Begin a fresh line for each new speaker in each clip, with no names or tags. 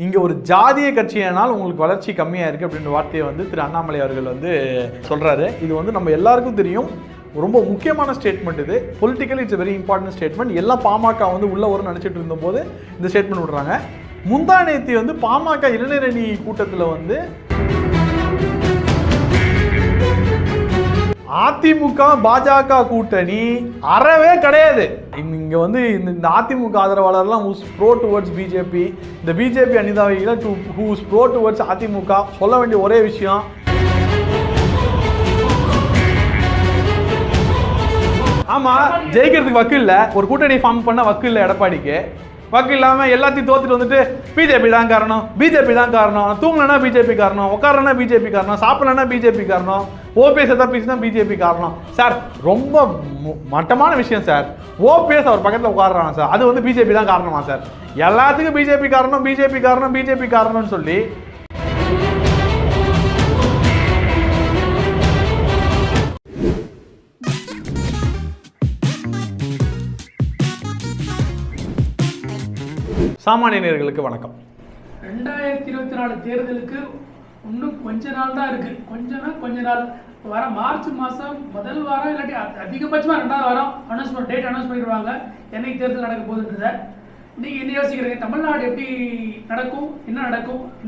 இங்கே ஒரு ஜாதிய கட்சியானால் உங்களுக்கு வளர்ச்சி கம்மியாக இருக்குது அப்படின்ற வார்த்தையை வந்து திரு அண்ணாமலை அவர்கள் வந்து சொல்கிறாரு. இது வந்து நம்ம எல்லாருக்கும் தெரியும், ரொம்ப முக்கியமான ஸ்டேட்மெண்ட் இது. Politically it's very important statement. எல்லாம் பாமக வந்து உள்ள ஒரு நினச்சிட்டு இருந்தபோது இந்த ஸ்டேட்மெண்ட் விடுறாங்க. முந்தா நேத்தி வந்து பாமக இளைஞரணி கூட்டத்தில் வந்து அதிமுக பாஜக கூட்டணி அறவே கிடையாது. இங்கே வந்து இந்த அதிமுக ஆதரவாளர்லாம் ப்ரோ டுவர்ட்ஸ் பிஜேபி, இந்த பிஜேபி அனிதாவிகளை ஹூஸ் ப்ரோ டுவர்ட்ஸ் அதிமுக சொல்ல வேண்டிய ஒரே விஷயம், ஆமாம் ஜெயிக்கிறதுக்கு வக்கு இல்லை, ஒரு கூட்டணி ஃபார்ம் பண்ண வக்கு இல்லை எடப்பாடிக்கு. வக்கு இல்லாமல் எல்லாத்தையும் தோத்துட்டு வந்துட்டு பிஜேபி தான் காரணம், பிஜேபி தான் காரணம், தூங்கலன்னா பிஜேபி காரணம், உட்காரனா பிஜேபி காரணம், சாப்பிடலன்னா பிஜேபி காரணம், ஓபிஎஸ் எதாவது பேசினா பிஜேபி காரணம். சார் ரொம்ப மட்டமான விஷயம் சார். ஓபிஎஸ் அவர் பக்கத்தில் உட்காடுறாங்க சார், அது வந்து பிஜேபி தான் காரணமா சார்? எல்லாத்துக்கும் பிஜேபி காரணம், பிஜேபி காரணம், பிஜேபி காரணம்னு சொல்லி சாமானிய நேயர்களுக்கு வணக்கம்.
2024 தேர்தலுக்கு இன்னும் கொஞ்ச நாள் தான் இருக்கு. கொஞ்ச நாள் வர மார்ச் மாதம் முதல் வாரம் இல்லாட்டி அதிகபட்சமாக 2வது வாரம் டேட் அனௌன்ஸ் பண்ணிடுவாங்க என்னைக்கு தேர்தல் நடக்க போகுதுன்றத. நீங்கள் என்ன யோசிக்கிறீங்க? தமிழ்நாடு எப்படி நடக்கும்,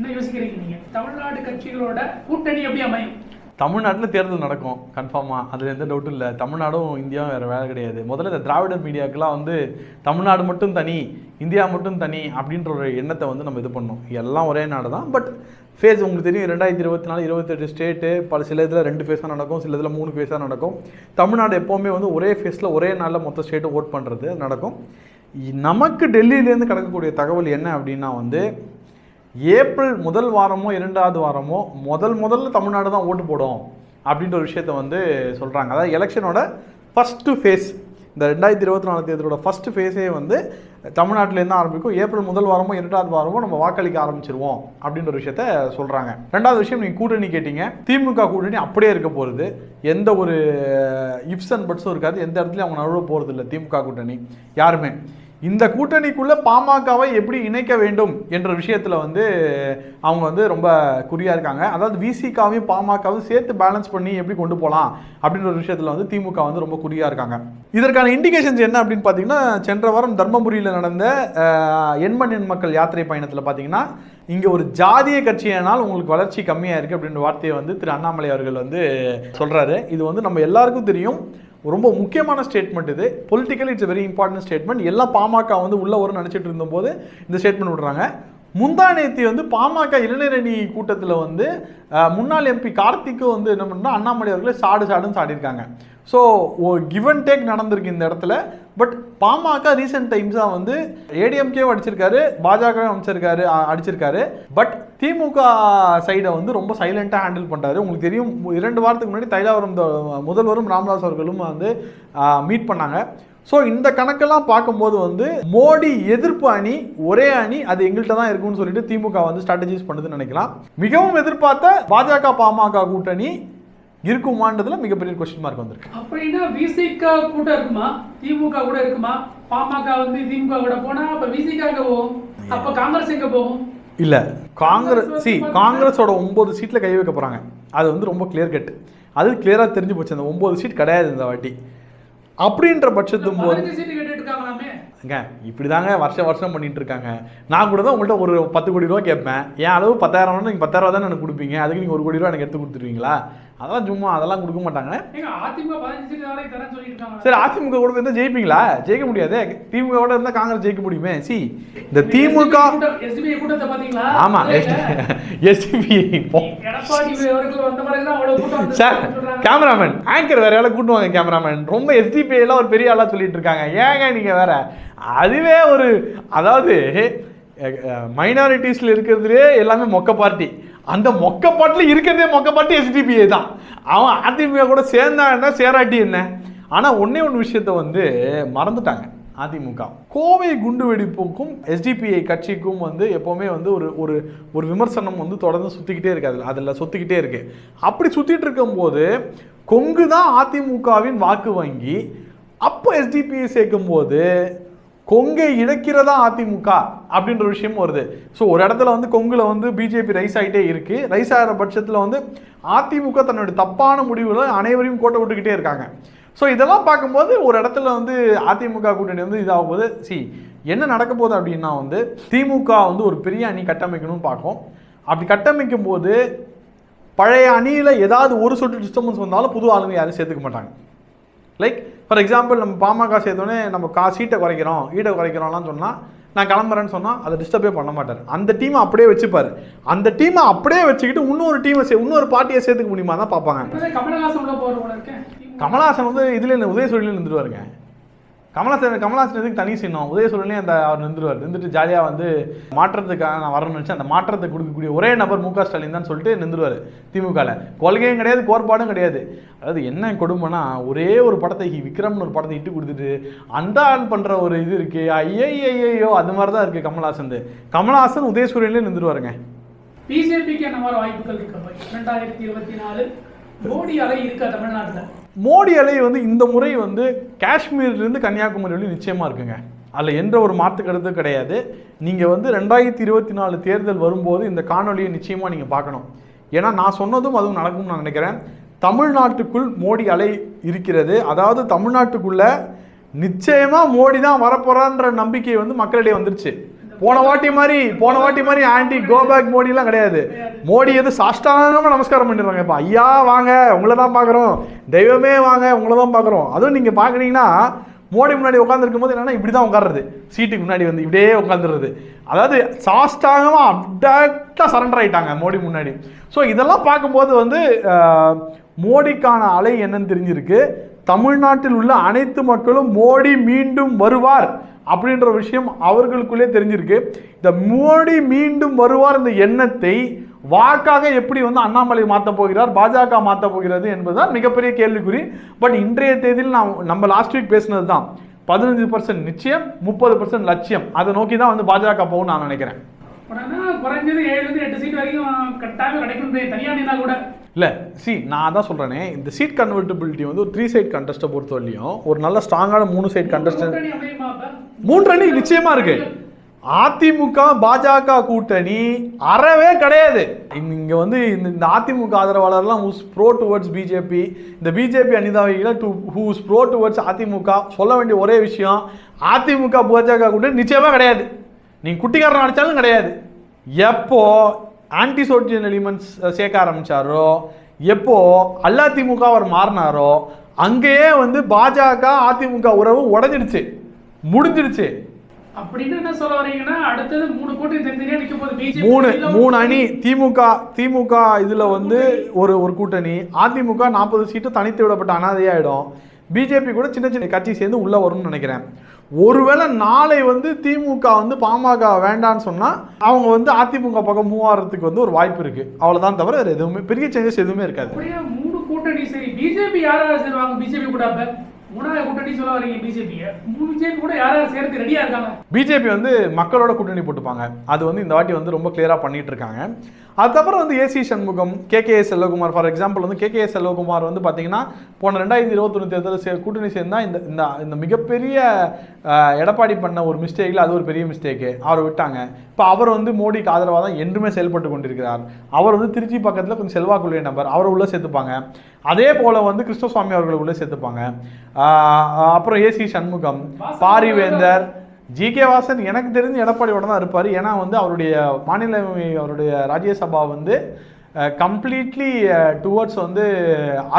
என்ன யோசிக்கிறீங்க நீங்கள்? தமிழ்நாடு கட்சிகளோட கூட்டணி எப்படி அமையும்?
தமிழ்நாட்டில் தேர்தல் நடக்கும் கன்ஃபார்மாக, அதில் எந்த டவுட்டும் இல்லை. தமிழ்நாடும் இந்தியாவும் வேறு வேலை கிடையாது. முதல்ல இந்த திராவிட மீடியாக்கெல்லாம் வந்து தமிழ்நாடு மட்டும் தனி, இந்தியா மட்டும் தனி அப்படின்ற ஒரு எண்ணத்தை வந்து நம்ம இது பண்ணோம். எல்லாம் ஒரே நாடு தான். பட் ஃபேஸ் உங்களுக்கு தெரியும், 2024 28 ஸ்டேட்டு, சில இதில் 2 ஃபேஸாக நடக்கும், சில இதில் 3 ஃபேஸாக நடக்கும். தமிழ்நாடு எப்போவுமே வந்து ஒரே ஃபேஸில் ஒரே நாளில் மொத்த ஸ்டேட்டு ஓட் பண்ணுறது நடக்கும். நமக்கு டெல்லியிலேருந்து கிடக்கக்கூடிய தகவல் என்ன அப்படின்னா வந்து ஏப்ரல் முதல் வாரமோ 2வது வாரமோ முதல்ல தமிழ்நாடு தான் ஓட்டு போடும் அப்படின்ற ஒரு விஷயத்த வந்து சொல்கிறாங்க. அதாவது எலெக்ஷனோட ஃபஸ்ட்டு ஃபேஸ், இந்த 2024 தேர்தலோட ஃபஸ்ட்டு ஃபேஸே வந்து தமிழ்நாட்டிலேருந்து ஆரம்பிக்கும். ஏப்ரல் முதல் வாரமோ 2வது வாரமோ நம்ம வாக்களிக்க ஆரம்பிச்சிருவோம் அப்படின்ற ஒரு விஷயத்த சொல்கிறாங்க. 2வது விஷயம், நீங்கள் கூட்டணி கேட்டீங்க. திமுக கூட்டணி அப்படியே இருக்க போகிறது, எந்த ஒரு இஃப்ஸ் அண்ட் பட்ஸும் இருக்காது. எந்த இடத்துலையும் அவங்க நழுவ போகிறது இல்லை திமுக கூட்டணி யாருமே. இந்த கூட்டணிக்குள்ளே பாமகவை எப்படி இணைக்க வேண்டும் என்ற விஷயத்தில் வந்து அவங்க வந்து ரொம்ப குறியாக இருக்காங்க. அதாவது விசிகாவையும் பாமகவும் சேர்த்து பேலன்ஸ் பண்ணி எப்படி கொண்டு போகலாம் அப்படின்ற ஒரு விஷயத்தில் வந்து திமுக வந்து ரொம்ப குறியாக இருக்காங்க. இதற்கான இண்டிகேஷன்ஸ் என்ன அப்படின்னு பார்த்தீங்கன்னா, சென்ற வாரம் தர்மபுரியில் நடந்த எண்மண் எண் மக்கள் யாத்திரை பயணத்தில் பார்த்தீங்கன்னா, இங்கே ஒரு ஜாதிய கட்சியானால் உங்களுக்கு வளர்ச்சி கம்மியாக இருக்குது அப்படின்ற வார்த்தையை வந்து திரு அண்ணாமலை அவர்கள் வந்து சொல்கிறாரு. இது வந்து நம்ம எல்லாருக்கும் தெரியும், ரொம்ப முக்கியமான ஸ்டேட்மெண்ட் இது. Politically it's very important statement. எல்லாம் பாமக வந்து உள்ள ஒரு நினச்சிட்டு இருந்தபோது இந்த ஸ்டேட்மெண்ட் விடுறாங்க. முந்தா நேத்தி வந்து பாமக இளைஞரணி கூட்டத்தில் வந்து முன்னாள் எம்பி கார்த்திக்கும் வந்து என்ன பண்ணா அண்ணாமலை அவர்களே சாடுன்னு சாடியிருக்காங்க. ஸோ கிவ் அண்ட் டேக் நடந்திருக்கு இந்த இடத்துல. பட் பாமக ரீசெண்ட் டைம்ஸாக வந்து ஏடிஎம்கேவும் அடிச்சிருக்காரு, பாஜகவும் அடிச்சிருக்காரு. பட் திமுக சைடை வந்து ரொம்ப சைலண்ட்டாக ஹேண்டில் பண்ணுறாரு. உங்களுக்கு தெரியும், 2 வாரத்துக்கு முன்னாடி தைலாவரம் முதல்வரும் ராமதாஸ் அவர்களும் வந்து மீட் பண்ணாங்க. ஸோ இந்த கணக்கெல்லாம் பார்க்கும்போது வந்து மோடி எதிர்ப்பு அணி ஒரே அணி, அது எங்கள்கிட்ட தான் இருக்குன்னு சொல்லிட்டு திமுக வந்து ஸ்ட்ராட்டஜிஸ் பண்ணுதுன்னு நினைக்கலாம். மிகவும் எதிர்பார்த்த பாஜக பாமக கூட்டணி இருக்குமான்றதுல மிகப்பெரிய கொஸ்டின் மார்க் வந்திருக்கு.
அப்படின்னா விசிக கூட இருக்குமா, திமுக கூட இருக்குமா? பாமக வந்து திமுக கூட போனா அப்ப விசிக போகும், அப்ப காங்கிரஸ் எங்க போகும்?
இல்ல, காங்கிரஸோட 9 சீட்ல கை வைக்க போறாங்க. அது வந்து ரொம்ப கிளியர் கட், அது கிளியரா தெரிஞ்சு போச்சு. அந்த 9 சீட் கிடையாது இந்த வாட்டி. அப்படின்ற பட்சத்தும் போது இப்படிதாங்க வருஷம் பண்ணிட்டு இருக்காங்க. நான் கூட தான் உங்கள்கிட்ட ஒரு 10 கோடி ரூபா கேட்பேன், என் அளவு 10,000, நீங்கள் 10,000 ரூபா தான் எனக்கு கொடுப்பீங்க, அதுக்கு நீங்கள் 1 கோடி ரூபா எனக்கு எடுத்து கொடுத்துருவீங்களா? அதெல்லாம் சும்மா அதெல்லாம் கொடுக்க மாட்டாங்க. சரி, அதிமுக கூட இருந்தால் ஜெயிப்பீங்களா? ஜெயிக்க முடியாது. திமுக கூட இருந்தால் காங்கிரஸ் ஜெயிக்க முடியுமே. இந்த திமுக ஆமா எஸ்டிபி சார், கேமராமேன் ஆங்கர் வேற யாரும் கூட்டுவாங்க. கேமராமேன் ரொம்ப எஸ்டிபி எல்லாம் ஒரு பெரிய ஆளா சொல்லிட்டு இருக்காங்க. ஏங்க நீங்க வேற, அதுவே ஒரு, அதாவது மைனாரிட்டிஸ்ல இருக்கிறதுலே எல்லாமே மொக்க பார்ட்டி. அந்த மொக்க பாட்டில் இருக்கிறதே மொக்க பாட்டி எஸ்டிபிஐ தான். அவன் அதிமுக கூட சேர்ந்தா என்ன சேராட்டி என்ன. ஆனால் ஒன்னே ஒன்று விஷயத்த வந்து மறந்துட்டாங்க அதிமுக. கோவை குண்டு வெடிப்புக்கும் எஸ்டிபிஐ கட்சிக்கும் வந்து எப்போவுமே வந்து ஒரு விமர்சனம் வந்து தொடர்ந்து சுற்றிக்கிட்டே இருக்காது, அதில் சுற்றிக்கிட்டே இருக்கு. அப்படி சுற்றிட்டு இருக்கும்போது கொங்கு தான் அதிமுகவின் வாக்கு வங்கி. அப்போ எஸ்டிபிஐ சேர்க்கும் போது கொங்கை இழக்கிறதா அதிமுக அப்படின்ற விஷயமும் வருது. ஸோ ஒரு இடத்துல வந்து கொங்குல வந்து பிஜேபி ரைஸ் ஆகிட்டே இருக்கு. ரைஸ் ஆகிற பட்சத்தில் வந்து அதிமுக தன்னுடைய தப்பான முடிவுகளை அனைவரையும் கோட்டை விட்டுக்கிட்டே இருக்காங்க. ஸோ இதெல்லாம் பார்க்கும்போது ஒரு இடத்துல வந்து அதிமுக கூட்டணி வந்து இதாகும் போது என்ன நடக்க போகுது அப்படின்னா வந்து திமுக வந்து ஒரு பெரிய அணி கட்டமைக்கணும்னு பார்க்கும். அப்படி கட்டமைக்கும் போது பழைய அணியில் ஏதாவது ஒரு சொட்டு டிஸ்டர்பன்ஸ் வந்தாலும் புது ஆளுங்க யாரும் சேர்த்துக்க மாட்டாங்க. லைக் ஃபார் எக்ஸாம்பிள் நம்ம பாமக சேர்த்தோடனே நம்ம சீட்டை குறைக்கிறோம் ஈட்டை குறைக்கிறோம்லாம் சொன்னால் நான் கிளம்புறேன்னு சொன்னால் அதை டிஸ்டர்பே பண்ண மாட்டார். அந்த டீமை அப்படியே வச்சுப்பார். அந்த டீமை அப்படியே வச்சுக்கிட்டு இன்னொரு பார்ட்டியை சேர்த்துக்க முடியுமா தான் பார்ப்பாங்க. கமலஹாசன் வந்து இதில் உதயசூரியனில் இருந்துருவாருங்க. கமலஹாசன் எதுக்கு தனி சின்னம்? உதயசூரியனே அவர் நின்றுட்டு ஜாலியாக வந்து மாற்றத்துக்காக நான் வரணும்னு நினச்சி அந்த மாற்றத்தை கொடுக்கக்கூடிய ஒரே நபர் மு க ஸ்டாலின் தான் சொல்லிட்டு நின்றுவார். திமுகவில் கொள்கையும் கிடையாது, கோட்பாடும் கிடையாது. அதாவது என்ன கொடுமைனா ஒரே ஒரு படத்தை விக்ரம்னு ஒரு படத்தை இட்டு கொடுத்துட்டு அந்த ஆள் பண்ணுற ஒரு இது இருக்கு. ஐயோ அது மாதிரி தான் இருக்குது கமலஹாசன் உதயசூரியன்லேயே நின்றுவாருங்க.
பிஜேபிக்கு என்ன மாதிரி வாய்ப்புகள் இருக்கு 2024 மோடி அலை இருக்கா தமிழ்நாட்டில்?
மோடி அலை வந்து இந்த முறை வந்து காஷ்மீர்லேருந்து கன்னியாகுமரி வரையும் நிச்சயமாக இருக்குங்க. அதில் எந்த ஒரு மாற்று கருத்து கிடையாது. நீங்கள் வந்து 2024 தேர்தல் வரும்போது இந்த காணொலியை நிச்சயமாக நீங்கள் பார்க்கணும். ஏன்னா நான் சொன்னதும் அதுவும் நடக்கும்னு நான் நினைக்கிறேன். தமிழ்நாட்டுக்குள் மோடி அலை இருக்கிறது. அதாவது தமிழ்நாட்டுக்குள்ளே நிச்சயமாக மோடி தான் வரப்போகிறான்ற நம்பிக்கை வந்து மக்களிடையே வந்துருச்சு. போன வாட்டி மாதிரி ஆன்டி கோபேக் மோடிலாம் கிடையாது. மோடி எது சாஷ்டாங்கமாக நமஸ்காரம் பண்ணிடுறாங்க. இப்போ ஐயா வாங்க உங்களை தான் பார்க்குறோம், தெய்வமே வாங்க உங்களை தான் பார்க்குறோம். அதுவும் நீங்கள் பார்க்குறீங்கன்னா மோடி முன்னாடி உட்காந்துருக்கும் போது என்னன்னா இப்படி தான் உட்கார்றது, சீட்டுக்கு முன்னாடி வந்து இப்படியே உட்காந்துடுறது. அதாவது சாஷ்டாங்கமாக அப்டாக்டாக சரண்டர் ஆகிட்டாங்க மோடி முன்னாடி. ஸோ இதெல்லாம் பார்க்கும்போது வந்து மோடிக்கான அலை என்னன்னு தெரிஞ்சிருக்கு. தமிழ்நாட்டில் உள்ள அனைத்து மக்களும் மோடி மீண்டும் வருவார் அப்படின்ற விஷயம் அவர்களுக்குள்ளே தெரிஞ்சிருக்கு. இந்த மோடி மீண்டும் வருவார் இந்த எண்ணத்தை வாக்காக எப்படி வந்து அண்ணாமலை மாற்ற போகிறார், பாஜக மாற்ற போகிறது என்பதுதான் மிகப்பெரிய கேள்விக்குறி. பட் இன்றைய தேதியில் நம்ம லாஸ்ட் வீக் பேசினது தான் 15% நிச்சயம் 30% லட்சியம். அதை நோக்கி தான் வந்து பாஜக போகும் நான் நினைக்கிறேன்.
குறைஞ்சது 7-8 சீட் வரைக்கும் கட்டாயம் கிடைக்கும் தனியா கூட
இல்லை. நான் அதான் சொல்கிறேனே, இந்த சீட் கன்வெர்டிபிலிட்டி வந்து ஒரு 3 சைட் கண்டஸ்ட்டை பொறுத்த வரலையும் ஒரு நல்ல ஸ்ட்ராங்கான 3 சைட் கண்டஸ்டன்ட் 3 அணி நிச்சயமாக இருக்குது. அதிமுக பாஜக கூட்டணி அறவே கிடையாது. இங்கே வந்து இந்த அதிமுக ஆதரவாளர்லாம் ஹூஸ் ப்ரோ டுவர்ட்ஸ் பிஜேபி, இந்த பிஜேபி அணிதாவிகள் ஹூஸ் ப்ரோ டுவர்ட்ஸ் அதிமுக சொல்ல வேண்டிய ஒரே விஷயம், அதிமுக பாஜக கூட்டணி நிச்சயமாக கிடையாது. நீங்கள் குட்டிக்காரன் அடித்தாலும் கிடையாது. எப்போ ஆன்டி சோஷியல் எலிமெண்ட்ஸ் சேர்க்க ஆரம்பித்தாரோ, எப்போ அதிமுக அவர் மாறினாரோ அங்கேயே வந்து பாஜக அதிமுக உறவு உடஞ்சிடுச்சு, முடிஞ்சிடுச்சு.
அப்படின்னு என்ன சொல்ல வரீங்கன்னா அடுத்தது 3 கூட்டணி தனித்தனியா நிக்க போகுது.
3 அணி திமுக இதுல வந்து ஒரு கூட்டணி, அதிமுக 40 சீட்டு தனித்து விடப்பட்ட அனாதையாயிடும். பிஜேபி கூட சின்ன சின்ன கட்சி சேர்ந்து உள்ள வரும்னு நினைக்கிறேன். ஒருவேளை நாளை வந்து திமுக வந்து பாமக வேண்டான்னு சொன்னா அவங்க வந்து அதிமுக பக்கம் மூவ் ஆகிறதுக்கு வந்து ஒரு வாய்ப்பு இருக்கு. அவ்வளவுதான், தவிர வேற எதுவுமே பெரிய சேஞ்சஸ் எதுவுமே இருக்காது.
3 கூட்டணி சரி, பிஜேபி யாராவது சேருவாங்க? பிஜேபி கூட மூணாவது கூட்டணி சொல்ல வரீங்க. பிஜேபி கூட யாராவது சேர்த்து ரெடியா இருக்காங்க? பிஜேபி
வந்து மக்களோட கூட்டணி போட்டுப்பாங்க. அது வந்து இந்த வாட்டி வந்து ரொம்ப கிளியரா பண்ணிட்டு இருக்காங்க. அதுக்கப்புறம் வந்து AC Shanmugam, K Selvakumar for example வந்து கே செல்வகுமார் வந்து பார்த்தீங்கன்னா போன 2021 தேர்தலில் கூட்டணி சேர்ந்தா இந்த மிகப்பெரிய எடப்பாடி பண்ண ஒரு மிஸ்டேக்கில் அது ஒரு பெரிய மிஸ்டேக்கு, அவர் விட்டாங்க. இப்போ அவர் வந்து மோடிக்கு ஆதரவாக தான் என்றுமே செயல்பட்டு கொண்டிருக்கிறார். அவர் வந்து திருச்சி பக்கத்தில் கொஞ்சம் செல்வாக்குள்ள நபர், அவரை உள்ளே சேர்த்துப்பாங்க. அதே போல் வந்து கிருஷ்ணசுவாமி அவர்களை உள்ளே சேர்த்துப்பாங்க. அப்புறம் ஏசி சண்முகம், பாரிவேந்தர், ஜி.கே. வாசன் எனக்கு தெரிஞ்சு எடப்பாடியோட தான் இருப்பார். ஏன்னா வந்து அவருடைய அவருடைய ராஜ்யசபா வந்து கம்ப்ளீட்லி டுவர்ட்ஸ் வந்து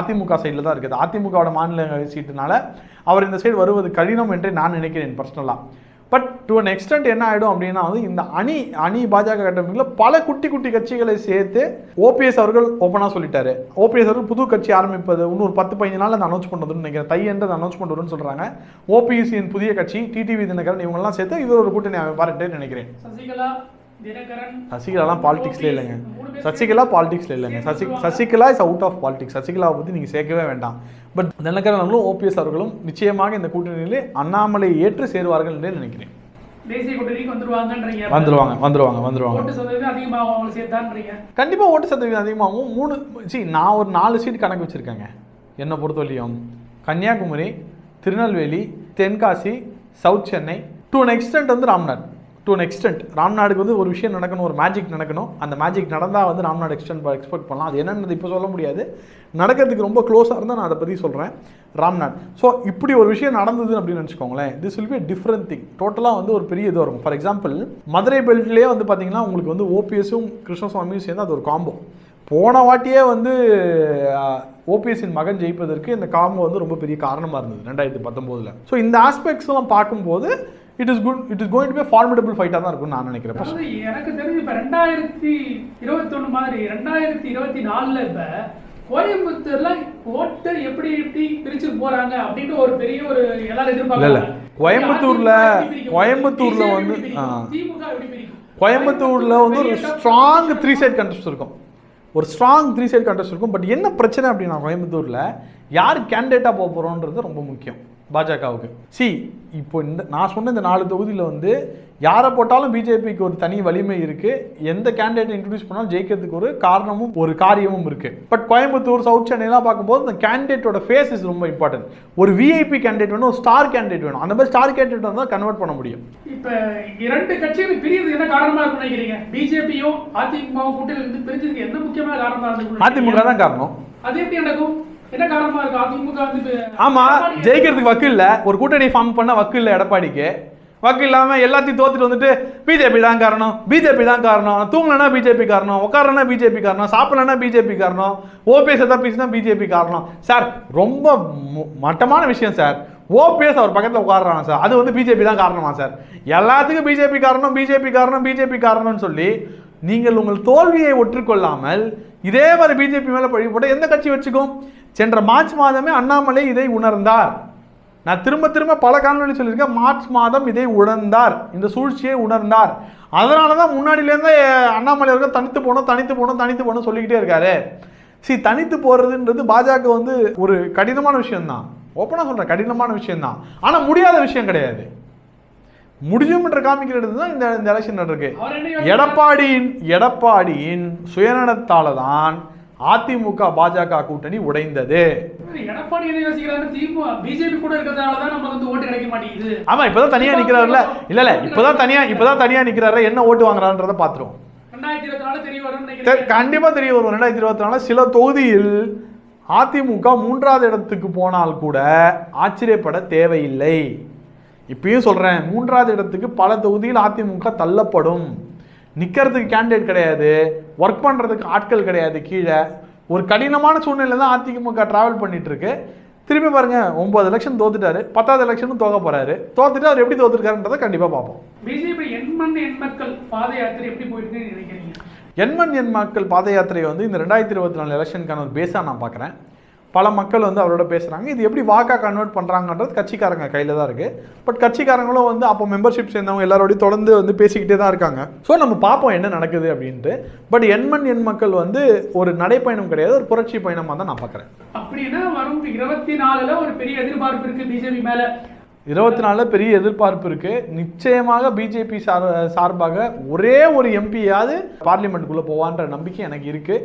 அதிமுக சைடில் தான் இருக்குது. அதிமுகவோட மாநில சீட்டுனால அவர் இந்த சைடு வருவது கடினம் என்று நான் நினைக்கிறேன் பர்சனலாக. பட் டு அன் எக்ஸ்டென்ட் என்ன ஆகிடும் அப்படின்னா வந்து இந்த அணி பாஜக கட்டமைப்பில் பல குட்டி கட்சிகளை சேர்த்து ஓபிஎஸ் அவர்கள் ஓப்பனாக சொல்லிட்டாரு. ஓபிஎஸ் அவர்கள் புது கட்சி ஆரம்பிப்பது இன்னொரு 10-15 நாள் அந்த அனௌன்ஸ் பண்ணுறதுன்னு நினைக்கிறேன். தையன்று அனௌன்ஸ்மெண்ட் வரும்னு சொல்கிறாங்க. ஓபிஎஸ்சியின் புதிய கட்சி டிடிவி தினகரன் இவங்கெல்லாம் சேர்த்து இது ஒரு கூட்டணி அமைப்பாருன்னு நினைக்கிறேன். சசிகலாலாம் பாலிடிக்ஸ்ல இல்லைங்க. Sasikala is out of politics. சசிகலாவை பற்றி நீங்கள் சேர்க்கவே வேண்டாம். பட் தினகரன் அவர்களும் ஓபிஎஸ் அவர்களும் நிச்சயமாக இந்த கூட்டணியிலே அண்ணாமலை ஏற்று சேருவார்கள் என்று நினைக்கிறேன். வந்துருவாங்க. கண்டிப்பா ஓட்டு சதவீதம் அதிகமாகும். நான் ஒரு 4 சீட் கணக்கு வச்சிருக்கேங்க. என்னை பொறுத்தவரையும் Kanyakumari, Tirunelveli, Tenkasi, south Chennai, to an extent வந்து ராம்நாத், டு அன் எக்ஸ்டென்ட் ராம்நாடுக்கு வந்து ஒரு விஷயம் நடக்கணும், ஒரு மேஜிக் நடக்கணும். அந்த மேஜிக் நடந்தால் வந்து ராம்நாத் எக்ஸ்பெக்ட் பண்ணலாம். அது என்னென்னு இப்போ சொல்ல முடியாது, நடக்கிறதுக்கு ரொம்ப க்ளோஸாக இருந்தால் நான் அதை பற்றி சொல்கிறேன். ராம்நாத் ஸோ இப்படி ஒரு விஷயம் நடந்தது அப்படின்னு நினச்சிக்கோங்களேன், this will be different thing. டோட்டலாக வந்து ஒரு பெரிய இது இருக்கும். ஃபார் எக்ஸாம்பிள் மதுரை பெல்ட்லேயே வந்து பார்த்தீங்கன்னா உங்களுக்கு வந்து ஓபிஎஸும் கிருஷ்ணசுவாமியும் சேர்ந்து அது ஒரு காம்போ. போன வாட்டியே வந்து ஓபிஎஸ்ஸின் மகன் ஜெயிப்பதற்கு இந்த காம்போ வந்து ரொம்ப பெரிய காரணமாக இருந்தது 2019. ஸோ இந்த ஆஸ்பெக்ட்ஸ்லாம் பார்க்கும்போது it is going to be formidable ஃபைட்டாக தான் இருக்கும்னு நான் நினைக்கிறேன்.
எனக்கு தெரிஞ்சு இப்போ 2021 மாதிரி 2024 இப்போ கோயம்புத்தூர்ல ஓட்டு எப்படி பிரிச்சு போறாங்க அப்படின்னு ஒரு பெரிய ஒரு எல்லாரும் எதிர்பார்க்கறாங்க. கோயம்புத்தூர்ல வந்து கோயம்புத்தூர்ல வந்து ஒரு ஸ்ட்ராங் 3 சைட் கண்டெஸ்ட் இருக்கும், ஒரு ஸ்ட்ராங் 3 சைட் கண்டெஸ்ட் இருக்கும். பட் என்ன பிரச்சனை அப்படின்னா கோயம்புத்தூர்ல யார் கேண்டிடேட்டா போக போறோன்றது ரொம்ப முக்கியம் பாஜகவுக்கு. இப்போ இந்த நான் சொன்ன இந்த 4 தொகுதியில் வந்து யாரை போட்டாலும் பிஜேபிக்கு ஒரு தனி வலிமை இருக்கு. எந்த கேண்டிடேட் இன்ட்ரடியூஸ் பண்ணாலும் ஜெயிக்கிறதுக்கு ஒரு காரணமும் ஒரு காரியமும் இருக்கு. பட் கோயம்புத்தூர், சவுத் சென்னைலாம் பார்க்கும்போது இந்த கேண்டிடேட்டோட ஃபேஸ் இஸ் ரொம்ப இம்பார்ட்டன்ட். ஒரு விஐபி கேண்டிடேட் வேணும், ஒரு ஸ்டார் கேண்டிடேட் வேணும். அந்த மாதிரி ஸ்டார் கேண்டிடேட் தான் கன்வெர்ட் பண்ண முடியும். இப்போ 2 கட்சிகள் பிரியுது என்ன காரணமா இருக்குன்னு நினைக்கிறீங்க? பிஜேபியும் அதிமுகவும் கூட்டணியில இருந்து பிரிஞ்சதுக்கு என்ன முக்கியமான காரணமா இருக்கு?
அதிமுக தான் காரணம்.
அது எப்படி நடக்கும்? என்ன காரணமா இருக்கு? அதிமுக வந்து
ஆமா ஜெயிக்கிறதுக்கு வக்கு இல்ல, ஒரு கூட்டணி ஃபார்ம் பண்ண வக்கு இல்ல எடப்பாடிக்கு. வக்கு இல்லாமல் எல்லாத்தையும் தோத்துட்டு வந்துட்டு பிஜேபி தான் காரணம், பிஜேபி தான் காரணம், தூங்கலன்னா பிஜேபி காரணம், உட்காரனா பிஜேபி காரணம், சாப்பிடலன்னா பிஜேபி காரணம், ஓபிஎஸ் தான் பேசினா பிஜேபி காரணம். சார் ரொம்ப மட்டமான விஷயம் சார். ஓபிஎஸ் அவர் பக்கத்தில் உட்காடுறாங்க சார், அது வந்து பிஜேபி தான் காரணமா சார்? எல்லாத்துக்கும் பிஜேபி காரணம், பிஜேபி காரணம், பிஜேபி காரணம்னு சொல்லி நீங்கள் உங்கள் தோல்வியை ஒற்றுக்கொள்ளாமல் இதே மாதிரி பிஜேபி மேலே பழி போட்ட எந்த கட்சி வச்சுக்கும்? சென்ற மார்ச் மாதமே அண்ணாமலை இதை உணர்ந்தார். நான் திரும்ப பல காணொலி சொல்லியிருக்கேன். மார்ச் மாதம் இதை உணர்ந்தார், இந்த சூழ்ச்சியை உணர்ந்தார். அதனால தான் முன்னாடியிலேருந்து அண்ணாமலை அவர்கள் தனித்து போகணும் சொல்லிக்கிட்டே இருக்காரு. தனித்து போகிறதுன்றது பாஜக வந்து ஒரு கடினமான விஷயம்தான், ஓப்பனாக சொல்கிறேன், கடினமான விஷயம்தான். ஆனால் முடியாத விஷயம் கிடையாது. முடியும் என்று காமிக்கிறது தான் இந்த எலெக்ஷன் நடக்கு. எடப்பாடியின் சுயநலத்தால தான் அதிமுக பாஜக கூட்டணி உடைந்தது. ஆமா இப்பதான் தனியா நிக்கிறாருல, இல்ல இப்பதான் தனியா நிக்கிறாரு, என்ன ஓட்டு வாங்குறான்றத பாத்துருவோம். கண்டிப்பா தெரிய வரும். 2024 சில தொகுதியில் அதிமுக 3வது இடத்துக்கு போனால் கூட ஆச்சரியப்பட தேவையில்லை. இப்பயும் சொல்றேன், 3வது இடத்துக்கு பல தொகுதியில் அதிமுக தள்ளப்படும். நிக்கிறதுக்கு கேண்டிடேட் கிடையாது, ஒர்க் பண்றதுக்கு ஆட்கள் கிடையாது. கீழே ஒரு கடினமான சூழ்நிலை தான் அதிமுக டிராவல் பண்ணிட்டு இருக்கு. திரும்பி பாருங்க, 9 எலெக்ஷன் தோத்துட்டாரு, 10வது எலெக்ஷனும் தோக்க போறாரு. தோத்துட்டு அவர் எப்படி தோத்துருக்காருன்றதை கண்டிப்பா பார்ப்போம்.
பிஜேபி எண் மக்கள் பாத யாத்திரை எப்படி போயிட்டு நினைக்கிறீங்க?
எண் மக்கள் பாத யாத்திரை வந்து இந்த 2024 எலெக்ஷனுக்கான ஒரு பேஸா நான் பார்க்குறேன். பல மக்கள் வந்து அவரோட பேசுகிறாங்க. இது எப்படி வாக்கா கன்வெர்ட் பண்ணுறாங்கன்றது கட்சிக்காரங்க கையில் தான் இருக்குது. பட் கட்சிக்காரங்களும் வந்து அப்போ மெம்பர்ஷிப் சேர்ந்தவங்க எல்லாரோடையும் தொடர்ந்து வந்து பேசிக்கிட்டே தான் இருக்காங்க. ஸோ நம்ம பார்ப்போம் என்ன நடக்குது அப்படின்ட்டு. பட் எண் மக்கள் வந்து ஒரு நடைப்பயணம் கிடையாது, ஒரு புரட்சி பயணமாக தான் நான் பார்க்குறேன்.
அப்படின்னா வரும் 24 ஒரு பெரிய எதிர்பார்ப்பு இருக்குது பிஜேபி மேலே.
24 பெரிய எதிர்பார்ப்பு இருக்கு. நிச்சயமாக பிஜேபி சார்பாக ஒரே ஒரு எம்பியாவது பார்லிமெண்ட்டுக்குள்ள போவான்ற நம்பிக்கை எனக்கு இருக்கு.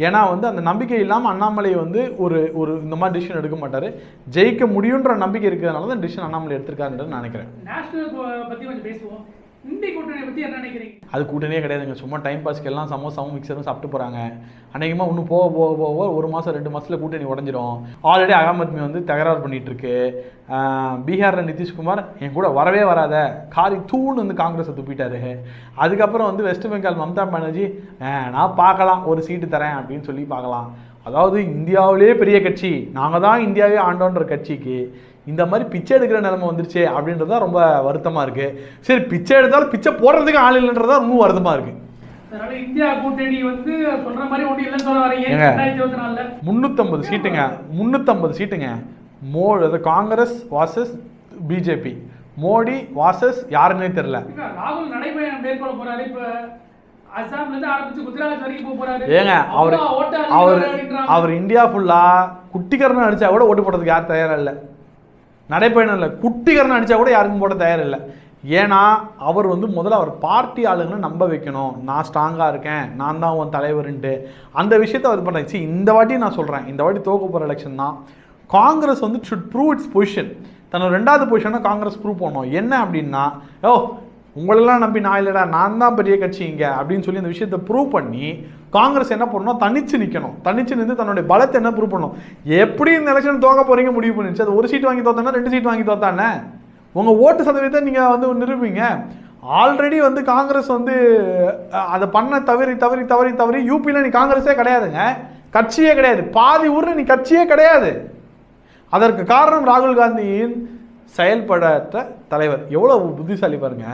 ஏன்னா வந்து அந்த நம்பிக்கை இல்லாமல் அண்ணாமலை வந்து ஒரு இந்த மாதிரி டிசிஷன் எடுக்க மாட்டாரு. ஜெயிக்க முடியுன்ற நம்பிக்கை இருக்கிறதுனால தான் டிசிஷன் அண்ணாமலை எடுத்திருக்காருன்னு நான் நினைக்கிறேன்.
நேஷனல் பத்தி கொஞ்சம் பேசுவோம். இந்திய கூட்டணி பற்றி என்ன நினைக்கிறீங்க?
அது கூட்டணியே கிடையாதுங்க, சும்மா டைம் பாஸ்க்கு எல்லாம் சமோசாவும் மிக்சரும் சாப்பிட்டு போகிறாங்க. அநேகமாக இன்னும் போக 1 மாதம் 2 மாதத்தில் கூட்டணி உடஞ்சிரும். ஆல்ரெடி ஆம் ஆத்மி வந்து தகராறு பண்ணிகிட்டு இருக்கு. பீகாரில் நிதிஷ்குமார் என் கூட வரவே வராத காரி தூண் வந்து காங்கிரஸை துப்பிட்டாரு. அதுக்கப்புறம் வந்து வெஸ்ட் பெங்கால் மம்தா பானர்ஜி நான் பார்க்கலாம், ஒரு சீட்டு தரேன் அப்படின்னு சொல்லி பார்க்கலாம். அதாவது இந்தியாவிலே பெரிய கட்சி, நாங்கள் தான் இந்தியாவே ஆண்டோன்ற கட்சிக்கு இந்த மாதிரி பிச்சை எடுக்கிற நிலைமை வந்துருச்சு அப்படின்றது தான் ரொம்ப வருத்தமாக இருக்குது. சரி, பிச்சை எடுத்தாலும் பிச்சை போடுறதுக்கு ஆள் இல்லைன்றது தான் ரொம்ப வருத்தமாக இருக்குது.
அதனால இந்தியா கூட்டணி வந்து சொல்ற மாதிரி ஒண்ணு இல்லன்னு சொல்ல வரீங்க. 2024
350 சீட்டுங்க, 350 சீட்டுங்க. Congress versus BJP, Modi versus யாருன்னே தெரியல.
ராகுல் நடைபயணம் மேற்கொள்ள போறாரு. இப்ப அசாம்ல இருந்து ஆரம்பிச்சு குஜராத் வரைக்கும் போக போறாரு.
ஏங்க அவர் இந்தியா ஃபுல்லா குட்டிகரணம் அடிச்சா கூட ஓட்டு போடுறதுக்கு யாரும் தயாரா இல்லை. நடைபயணம் இல்லை, குட்டிகரணம் அடிச்சா கூட யாருக்கும் போட தயார் இல்லை. ஏன்னா அவர் வந்து முதல்ல அவர் பார்ட்டி ஆளுங்களை நம்ப வைக்கணும். நான் ஸ்ட்ராங்காக இருக்கேன், நான் தான் உன் தலைவருன்ட்டு அந்த விஷயத்தை அவர் பண்ணுறேன். இந்த வாட்டி நான் சொல்கிறேன், இந்த வாட்டி தோக்க போகிற எலெக்ஷன் தான். காங்கிரஸ் வந்து ஷுட் ப்ரூவ் இட்ஸ் பொசிஷன். தன்னோட 2வது பொசிஷனை காங்கிரஸ் ப்ரூவ் பண்ணோம். என்ன அப்படின்னா, உங்களெல்லாம் நம்பி நான் இல்லைடா, நான் தான் பெரிய கட்சி இங்கே அப்படின்னு சொல்லி அந்த விஷயத்தை ப்ரூவ் பண்ணி காங்கிரஸ் என்ன பண்ணணும், தனிச்சு நிற்கணும். தனிச்சு நின்று தன்னுடைய பலத்தை என்ன ப்ரூவ் பண்ணணும். எப்படி இந்த எலெக்ஷன் தோக்க போகிறீங்க முடிவு பண்ணிச்சு. அது 1 சீட் வாங்கி தோத்தானே 2 சீட் வாங்கி தோத்தானே உங்கள் ஓட்டு சதவீதத்தை நீங்கள் வந்து நிரூபிங்க. ஆல்ரெடி வந்து காங்கிரஸ் வந்து அதை பண்ண தவறி யூபியில் நீ காங்கிரஸே கிடையாதுங்க, கட்சியே கிடையாது. பாதி ஊரில் நீ கட்சியே கிடையாது. அதற்கு காரணம் ராகுல் காந்தியின் செயல்படற்ற தலைவர். எவ்வளோ புத்திசாலி பாருங்க.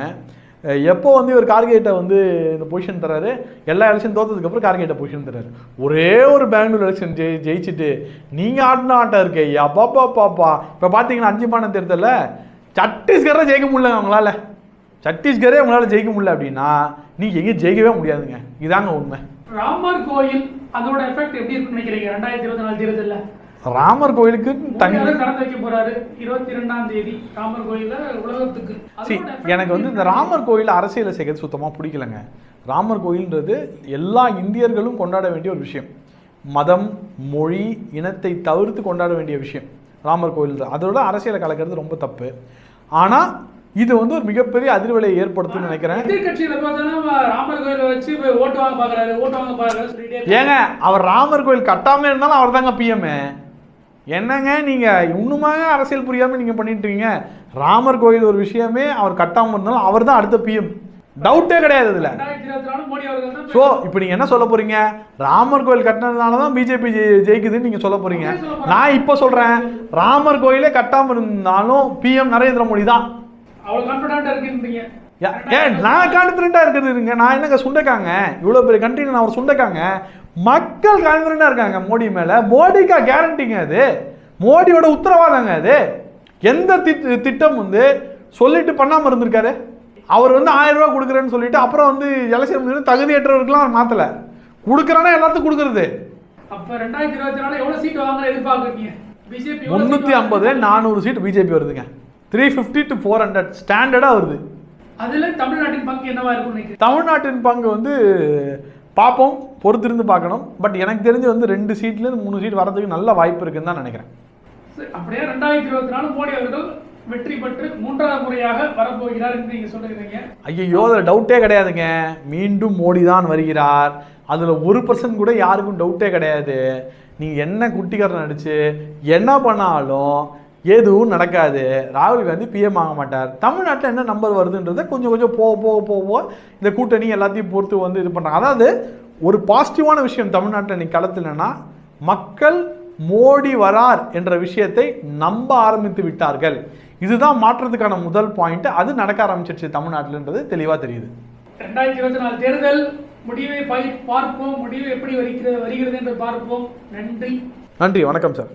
எப்போ வந்து இவர் கார்கேட்டை வந்து இந்த பொசிஷன் தர்றாரு, எல்லா எலெக்ஷன் தோற்றதுக்கப்புறம் கார்கேட்டை பொசிஷன் தர்றாரு. ஒரே ஒரு பெங்களூர் எலெக்ஷன் ஜெயிச்சுட்டு நீங்கள் ஆடின ஆட்டம் இருக்கு. பாப்பா இப்போ பார்த்தீங்கன்னா 5 மாநில தேர்தலில் சத்தீஸ்கரை ஜெயிக்க முடியல அவங்களால. சத்தீஸ்கரே உங்களால் ஜெயிக்க முடியல அப்படின்னா நீங்கள் எங்கேயும் ஜெயிக்கவே முடியாதுங்க. இதாங்க உண்மை.
ராமர் கோயில் அதோட எஃபெக்ட் எப்படி இருக்குன்னு நினைக்கிறீங்க 2024 தேர்தலில்?
ராமர் கோயிலுக்கு தனி
திறந்து வைக்க போறாரு 22ஆம் தேதி ராமர் கோயில உலகத்துக்கு.
எனக்கு வந்து இந்த ராமர் கோயில் அரசியலை சேர்க்கறது சுத்தமாக பிடிக்கலங்க. ராமர் கோயில்ன்றது எல்லா இந்தியர்களும் கொண்டாட வேண்டிய ஒரு விஷயம். மதம், மொழி, இனத்தை தவிர்த்து கொண்டாட வேண்டிய விஷயம் ராமர் கோயில் தான். அதோட அரசியலை கலக்கிறது ரொம்ப தப்பு. ஆனால் இது வந்து ஒரு மிகப்பெரிய அதிர்வலையை ஏற்படுத்தும்னு நினைக்கிறேன்.
ராமர் கோயிலை வச்சு ஓட்டு வாங்க பாக்குறாரு.
ஏங்க அவர் ராமர் கோயில் கட்டாம இருந்தாலும் அவர் தாங்க பிஎம். என்னங்க நீங்க இன்னுமாக அரசியல் புரியாம நீங்க பண்ணிட்டு இருக்கீங்க. ராமர் கோயில் ஒரு விஷயமே அவர் கட்டாம இருந்தாலும் அவர் தான் அடுத்த பிஎம், டவுட்டே கிடையாது இதுல. ஸோ இப்போ நீங்க என்ன சொல்ல போறீங்க, ராமர் கோயில் கட்டினதுனால தான் பிஜேபி ஜெயிக்குதுன்னு நீங்க சொல்ல போறீங்க. நான் இப்போ சொல்றேன், ராமர் கோயிலே கட்டாம இருந்தாலும் பிஎம் நரேந்திர மோடி தான்.
அவ்வளவு கான்ஃபிடென்ட்டா இருக்கீங்க.
நான் கான்ஃபிடென்ட்டா இருக்கிறது நான் என்னங்க சுண்டக்காங்க, இவ்வளவு பெரிய கண்ட்ரி நான் ஒரு சுண்டக்காங்க. மக்கள் கான்ஃபிடென்ட்டா இருக்காங்க மோடி மேல. மோடிக்கா கேரண்டிங்க அது, மோடியோட உத்தரவாதங்க அது. எந்த திட்டம் வந்து சொல்லிட்டு பண்ணாம இருந்திருக்காரு. அவர் வந்து 1000 ரூபாய் கொடுக்குறேன்னு சொல்லிட்டு அப்புறம் வந்து எலெக்ஷன் தகுதியற்றவருக்குலாம் மாத்தல, கொடுக்குறானா எல்லாத்துக்கும் கொடுக்குறது.
அப்ப 2024 எவ்வளவு சீட் வாங்க எதிர்பார்க்கறீங்க? பிஜேபி
350 400 சீட் பிஜேபி வருதுங்க. 350 to 400 ஸ்டாண்டர்டா வருது.
அதுல தமிழ்நாட்டின் பங்கு என்னவா இருக்கும் நினைக்கிறீங்க?
தமிழ்நாட்டின் பங்கு வந்து பார்ப்போம், பொறுத்திருந்து பார்க்கணும். பட் எனக்கு தெரிஞ்சு வந்து 2 சீட்லேருந்து 3 சீட் வரதுக்கு நல்ல வாய்ப்பு இருக்குன்னு தான் நினைக்கிறேன்.
அப்படியே 2024 மோடி அவர்கள் வெற்றி பெற்று 3வது முறையாக வரப்போகிறார் என்று நீங்க சொல்றீங்க.
ஐயோ அதில் டவுட்டே கிடையாதுங்க. மீண்டும் மோடி தான் வருகிறார். அதில் 1% கூட யாருக்கும் டவுட்டே கிடையாது. நீங்கள் என்ன குட்டிக்காரன் அடிச்சு என்ன பண்ணாலும் எதுவும் நடக்காது. ராகுல் காந்தி பிஎம் ஆக மாட்டார். தமிழ்நாட்டில் என்ன நம்பர் வருதுன்றதை கொஞ்சம் கொஞ்சம் போக இந்த கூட்டணி எல்லாத்தையும் பொறுத்து வந்து இது பண்ணுறாங்க. அதாவது ஒரு பாசிட்டிவான விஷயம் தமிழ்நாட்டில் இன்னைக்கு களத்தில்னா, மக்கள் மோடி வரார் என்ற விஷயத்தை நம்ப ஆரம்பித்து விட்டார்கள். இதுதான் மாற்றத்துக்கான முதல் பாயிண்ட். அது நடக்க ஆரம்பிச்சிருச்சு தமிழ்நாட்டில்ன்றது தெளிவாக தெரியுது.
2024 தேர்தல் முடிவை பார்ப்போம். முடிவு எப்படி வருகிறது என்று பார்ப்போம். நன்றி.
வணக்கம் சார்.